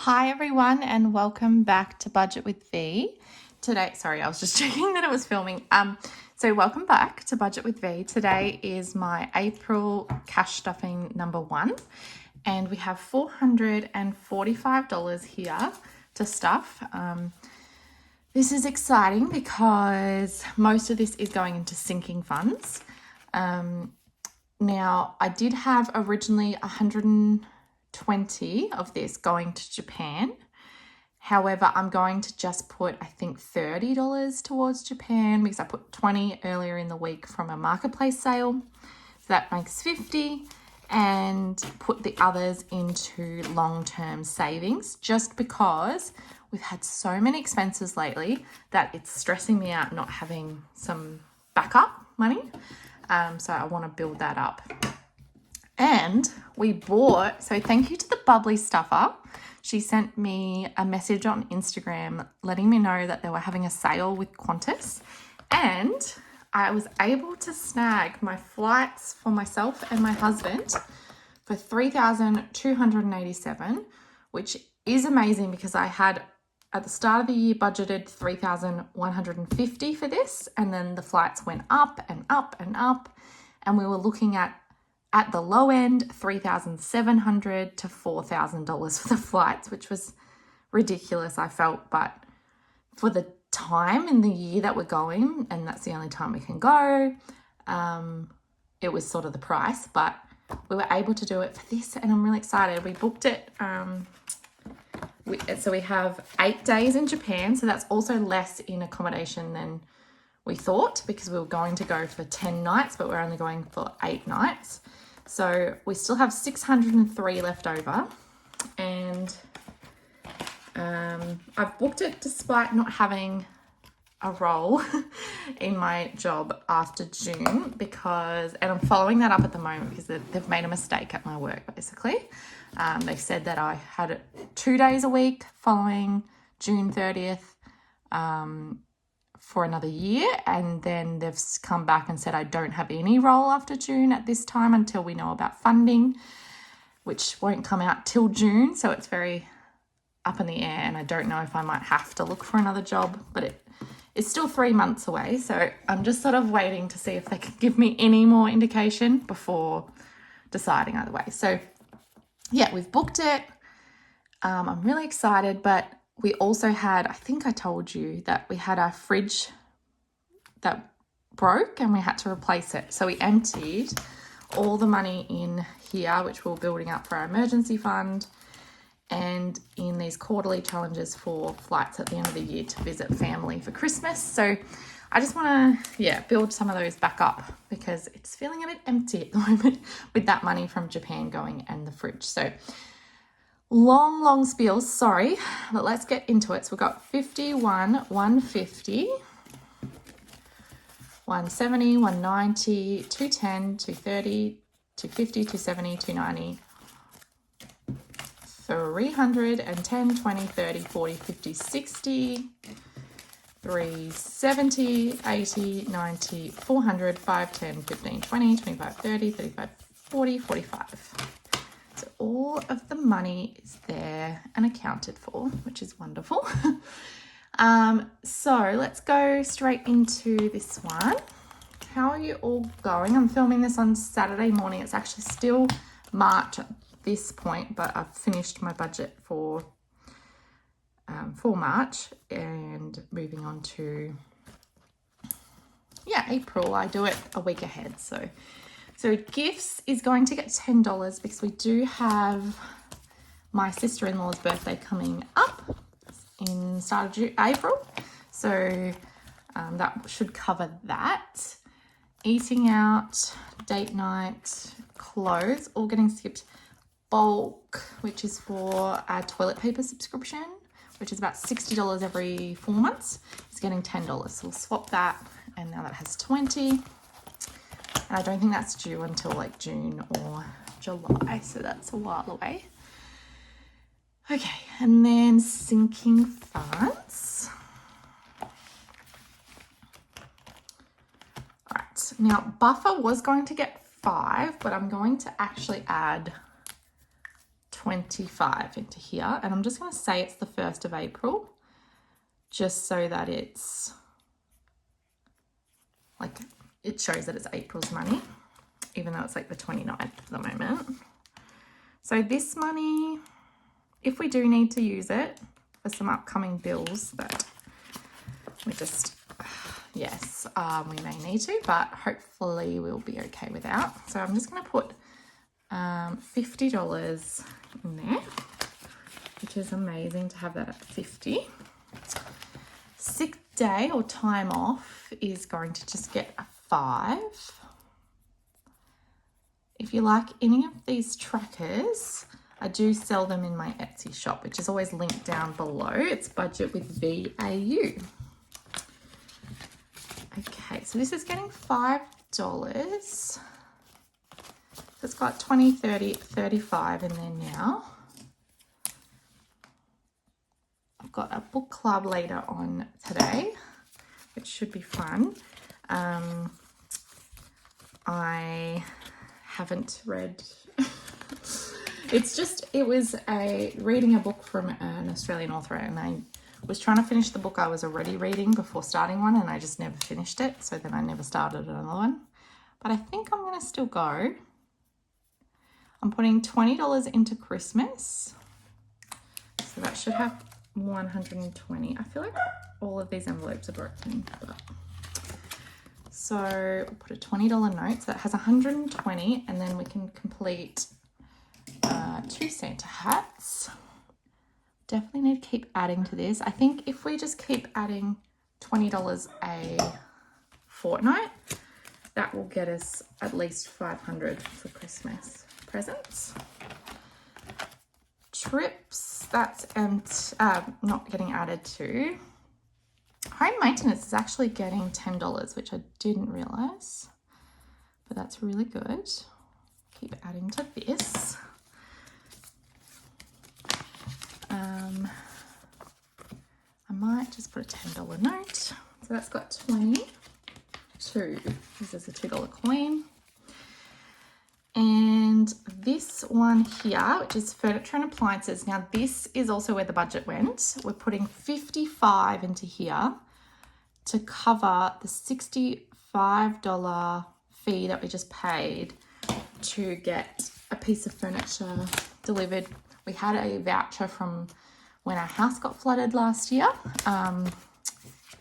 Hi everyone and welcome back to Budget with V. Today, sorry, I was just checking that it was filming. So welcome back to Budget with V. Today is my April cash stuffing number 1 and we have $445 here to stuff. This is exciting because most of this is going into sinking funds. Now I did have originally 120 of this going to Japan. However, I'm going to just put, I think, $30 towards Japan because I put 20 earlier in the week from a marketplace sale. So that makes 50 and put the others into long-term savings just because we've had so many expenses lately that it's stressing me out not having some backup money. So I want to build that up. And we bought, so thank you to the Bubbly Stuffer. She sent me a message on Instagram letting me know that they were having a sale with Qantas. And I was able to snag my flights for myself and my husband for $3,287, which is amazing because I had at the start of the year budgeted $3,150 for this. And then the flights went up and up and up. And we were looking at the low end, $3,700 to $4,000 for the flights, which was ridiculous, I felt. But for the time in the year that we're going, and that's the only time we can go, it was sort of the price. But we were able to do it for this, and I'm really excited. We booked it. So we have 8 days in Japan, so that's also less in accommodation than we thought because we were going to go for 10 nights, but we're only going for 8 nights. So we still have 603 left over, and I've booked it despite not having a role in my job after June and I'm following that up at the moment because they've made a mistake at my work basically. They said that I had it 2 days a week following June 30th for another year, and then they've come back and said I don't have any role after June at this time until we know about funding, which won't come out till June, so it's very up in the air, and I don't know if I might have to look for another job, but it's still 3 months away, so I'm just sort of waiting to see if they can give me any more indication before deciding either way. So yeah, we've booked it. I'm really excited, but we also had, I think I told you that we had our fridge that broke and we had to replace it. So we emptied all the money in here, which we're building up for our emergency fund, and in these quarterly challenges for flights at the end of the year to visit family for Christmas. So I just want to, build some of those back up because it's feeling a bit empty at the moment with that money from Japan going and the fridge. So long spiel, sorry, but let's get into it. So we've got 51, 150, 170, 190, 210, 230, 250, 270, 290, 310, 20, 30, 40, 50, 60, 370, 80, 90, 400, 5, 10, 15, 20, 25, 30, 35, 40, 45. So all of the money is there and accounted for, which is wonderful. So let's go straight into this one. How are you all going? I'm filming this on Saturday morning. It's actually still March at this point, but I've finished my budget for March and moving on to, April. I do it a week ahead. So gifts is going to get $10 because we do have my sister-in-law's birthday coming up in start of April. So that should cover that. Eating out, date night, clothes, all getting skipped. Bulk, which is for our toilet paper subscription, which is about $60 every 4 months, is getting $10. So we'll swap that, and now that has 20. And I don't think that's due until like June or July, so that's a while away. Okay, and then sinking funds. All right, now buffer was going to get 5, but I'm going to actually add $25 into here, and I'm just going to say it's the 1st of April just so that it's like it shows that it's April's money, even though it's like the 29th at the moment. So this money, if we do need to use it for some upcoming bills that we just, yes, we may need to, but hopefully we'll be okay without. So I'm just going to put $50 in there, which is amazing to have that at 50. Sick day or time off is going to just get a 5. If you like any of these trackers, I do sell them in my Etsy shop, which is always linked down below. It's Budget with VAU. Okay, so this is getting $5. So it's got 20, 30, 35 in there now. I've got a book club later on today, which should be fun. I haven't read. It was reading a book from an Australian author, and I was trying to finish the book I was already reading before starting one, and I just never finished it. So then I never started another one. But I think I'm going to still go. I'm putting $20 into Christmas. So that should have 120. I feel like all of these envelopes are broken. So we'll put a $20 note. So that has 120, and then we can complete 2 Santa hats. Definitely need to keep adding to this. I think if we just keep adding $20 a fortnight, that will get us at least $500 for Christmas presents. Trips, that's not getting added to. Home maintenance is actually getting $10, which I didn't realize, but that's really good. Keep adding to this. I might just put a $10 note. So that's got 22. This is a $2 coin. And this one here, which is furniture and appliances. Now this is also where the budget went. We're putting $55 into here to cover the $65 fee that we just paid to get a piece of furniture delivered. We had a voucher from when our house got flooded last year,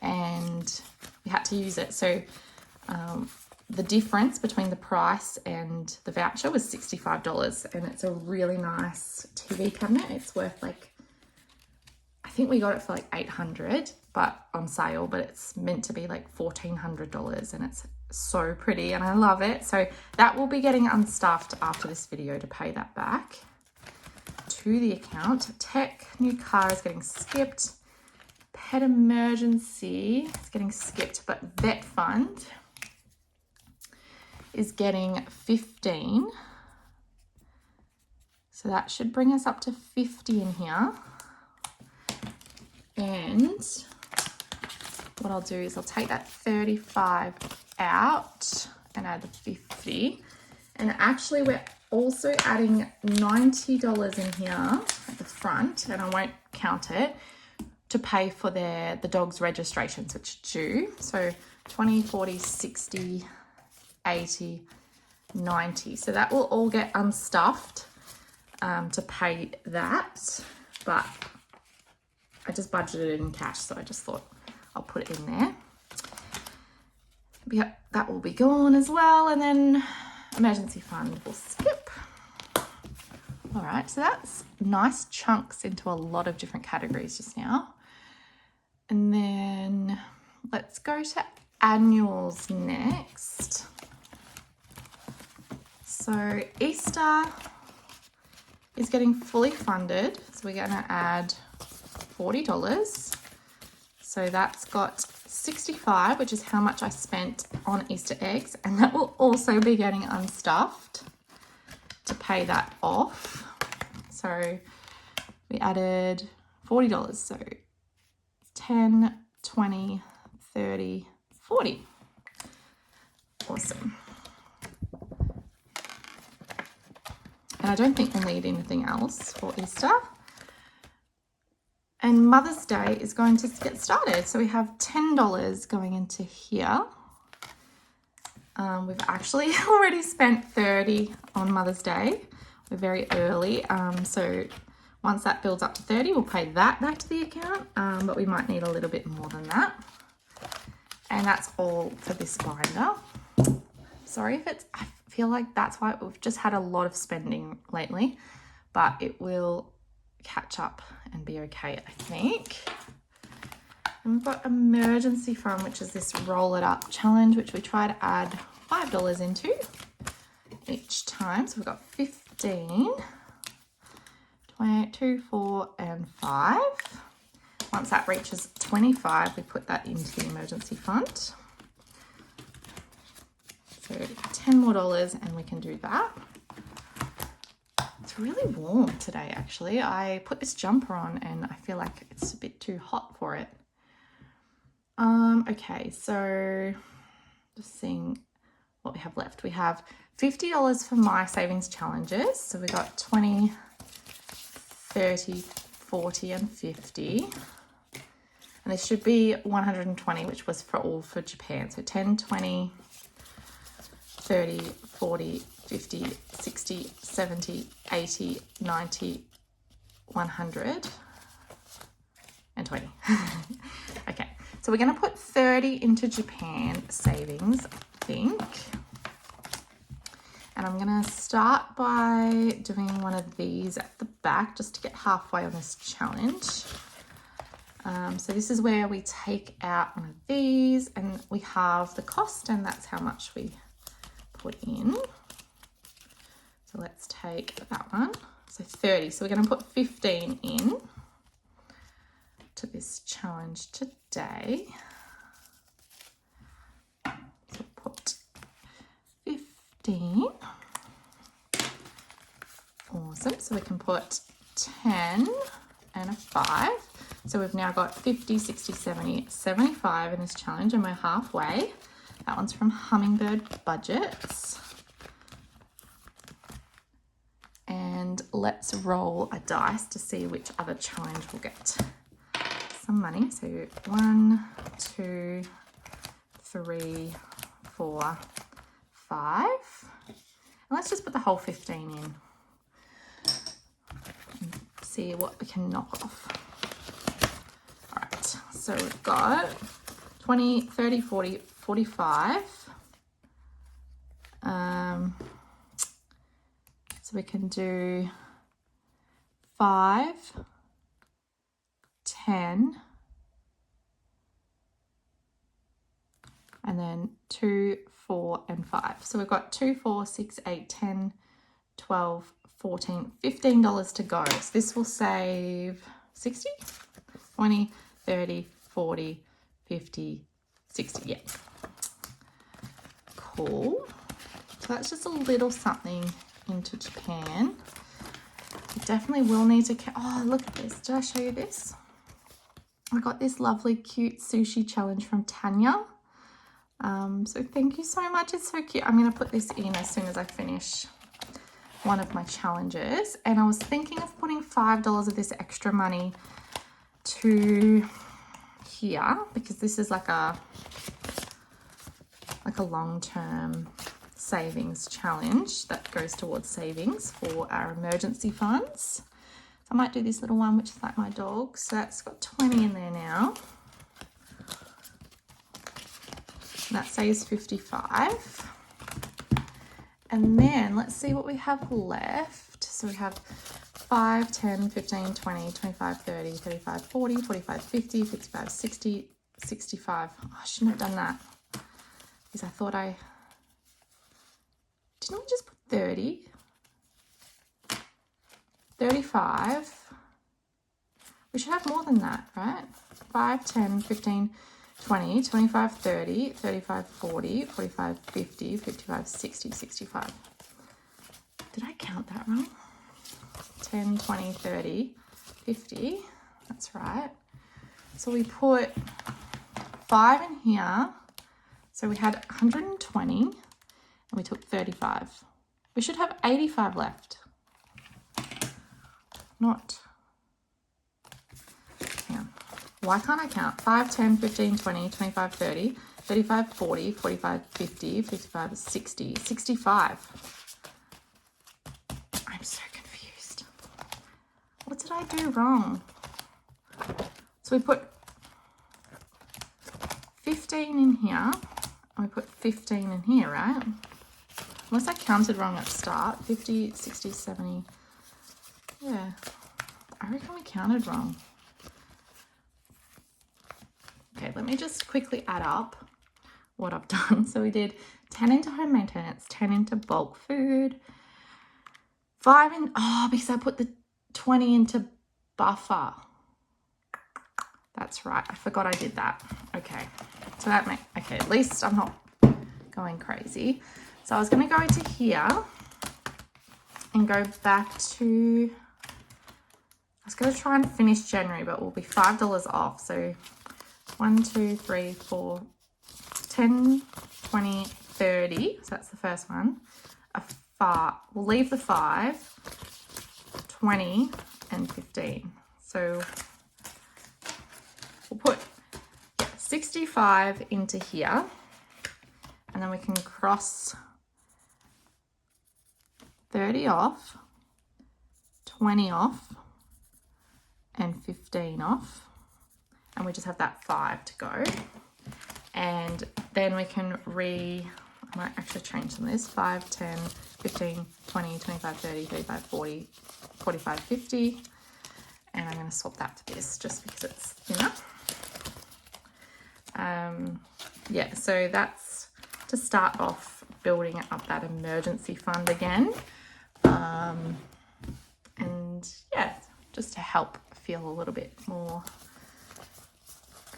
and we had to use it. So the difference between the price and the voucher was $65, and it's a really nice TV cabinet. It's worth like, I think we got it for like $800, but on sale, but it's meant to be like $1,400, and it's so pretty and I love it. So that will be getting unstuffed after this video to pay that back to the account. Tech, new car is getting skipped. Pet emergency is getting skipped, but vet fund is getting 15. So that should bring us up to 50 in here. And what I'll do is I'll take that 35 out and add the 50. And actually we're also adding $90 in here at the front, and I won't count it, to pay for the dog's registrations, which are due. So 20, 40, 60, 80, 90. So that will all get unstuffed to pay that, but I just budgeted in cash, so I just thought I'll put it in there. Yeah, that will be gone as well, and then emergency fund will skip. All right, so that's nice chunks into a lot of different categories just now. And then let's go to annuals next. So Easter is getting fully funded, so we're going to add $40. So that's got 65, which is how much I spent on Easter eggs, and that will also be getting unstuffed to pay that off. So we added $40, so 10, 20, 30, 40. Awesome. And I don't think we'll need anything else for Easter. And Mother's Day is going to get started. So we have $10 going into here. We've actually already spent $30 on Mother's Day. We're very early. So once that builds up to $30, we'll pay that back to the account. But we might need a little bit more than that. And that's all for this binder. Sorry if it's, I feel like that's why we've just had a lot of spending lately, but it will catch up and be okay, I think. And we've got emergency fund, which is this roll it up challenge, which we try to add $5 into each time. So we've got 15, 22, 4, and 5. Once that reaches 25, we put that into the emergency fund. So $10 more and we can do that. It's really warm today, actually. I put this jumper on and I feel like it's a bit too hot for it. Okay, so just seeing what we have left. We have $50 for my savings challenges. So we got 20, 30, 40, and 50. And this should be 120, which was for Japan. So 10, 20, 30, 40, 50, 60, 70, 80, 90, 100, and 20. Okay, so we're going to put 30 into Japan savings, I think. And I'm going to start by doing one of these at the back just to get halfway on this challenge. So this is where we take out one of these and we have the cost, and that's how much we put in. So let's take that one. So 30. So we're going to put 15 in to this challenge today. So put 15. Awesome. So we can put 10 and a 5. So we've now got 50, 60, 70, 75 in this challenge, and we're halfway. That one's from Hummingbird Budgets. And let's roll a dice to see which other challenge will get some money. So 1, 2, 3, 4, 5. And let's just put the whole 15 in. And see what we can knock off. All right, so we've got 20, 30, 40, 45. So we can do 5, 10, and then 2, 4, and 5. So we've got 2, 4, 6, 8, 10, 12, 14, $15 to go. So this will save 60, 20, 30, 40, 50, 60. Yeah. Cool. So that's just a little something into Japan. You definitely will need to... Oh, look at this. Did I show you this? I got this lovely cute sushi challenge from Tanya. So thank you so much. It's so cute. I'm going to put this in as soon as I finish one of my challenges. And I was thinking of putting $5 of this extra money to here, because this is like a long-term savings challenge that goes towards savings for our emergency funds. So I might do this little one, which is like my dog. So that's got 20 in there now. And that saves 55. And then let's see what we have left. So we have 5, 10, 15, 20, 25, 30, 35, 40, 45, 50, 55, 60, 65. Oh, I shouldn't have done that, because I thought didn't we just put 30? 35. We should have more than that, right? 5, 10, 15, 20, 25, 30, 35, 40, 45, 50, 55, 60, 65. Did I count that wrong? 10, 20, 30, 50. That's right. So we put 5 in here. So we had 120 and we took 35. We should have 85 left. not, hang on. Why can't I count? 5, 10, 15, 20, 25, 30, 35, 40, 45, 50, 55, 60, 65. I'm so confused. What did I do wrong? So we put 15 in here, and we put 15 in here, right? Unless I counted wrong at the start. 50, 60, 70. Yeah, I reckon we counted wrong. Okay, let me just quickly add up what I've done. So we did 10 into home maintenance, 10 into bulk food, 5 in, because I put the 20 into buffer. That's right, I forgot I did that. Okay, so that makes, okay, at least I'm not going crazy. So I was gonna go into here and go back to, I was gonna try and finish January, but we'll be $5 off. So 1, 2, 3, 4, 10, 20, 30. So that's the first one. We'll leave the 5, 20, and 15. So we'll put 65 into here, and then we can cross 30 off, 20 off, and 15 off. And we just have that 5 to go. And then we can I might actually change some of this, 5, 10, 15, 20, 25, 30, 35, 40, 45, 50. And I'm going to swap that to this just because it's thinner. Yeah, so that's to start off building up that emergency fund again. And yeah, just to help feel a little bit more.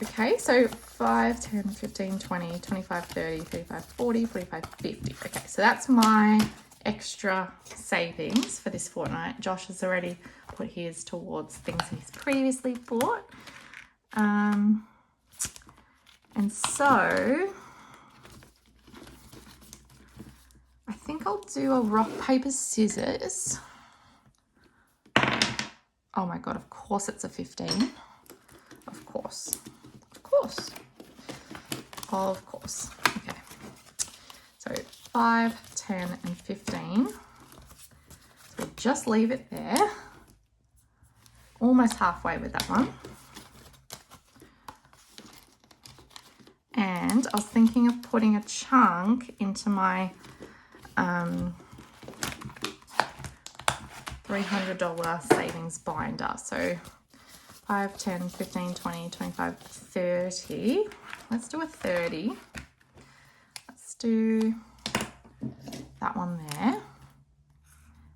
Okay, so 5, 10, 15, 20, 25, 30, 35, 40, 45, 50. Okay, so that's my extra savings for this fortnight. Josh has already put his towards things he's previously bought. And so I think I'll do a rock, paper, scissors. Oh my God, of course it's a 15. Of course. Of course. Okay. So 5, 10, and 15. So we'll just leave it there. Almost halfway with that one. And I was thinking of putting a chunk into my $300 savings binder. So 5, 10, 15, 20, 25, 30. Let's do a 30. Let's do that one there.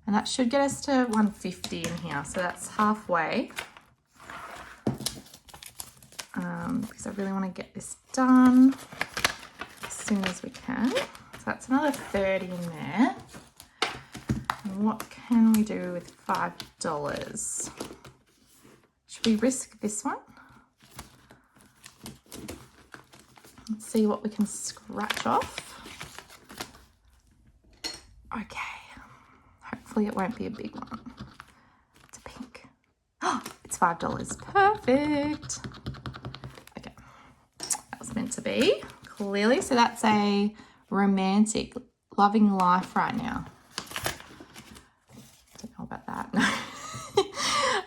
And that should get us to 150 in here. So that's halfway. Because I really want to get this done as soon as we can. So that's another 30 in there. And what can we do with $5? Should we risk this one? Let's see what we can scratch off. Okay. Hopefully it won't be a big one. It's a pink. Oh, it's $5. Perfect. Okay. That was meant to be, clearly. So that's a romantic, loving life right now. Don't know about that. No.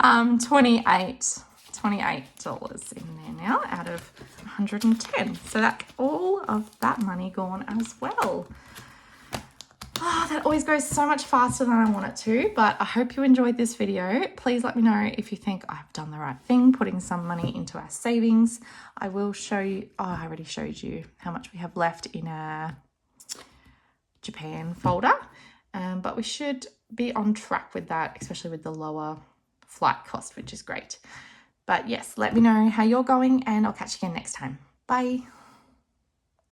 $28 in there now out of 110. So that's all of that money gone as well. Oh, that always goes so much faster than I want it to, but I hope you enjoyed this video. Please let me know if you think I've done the right thing, putting some money into our savings. I will show you, I already showed you how much we have left in our Japan folder, but we should be on track with that, especially with the lower flight cost, which is great. But yes, let me know how you're going, and I'll catch you again next time. Bye.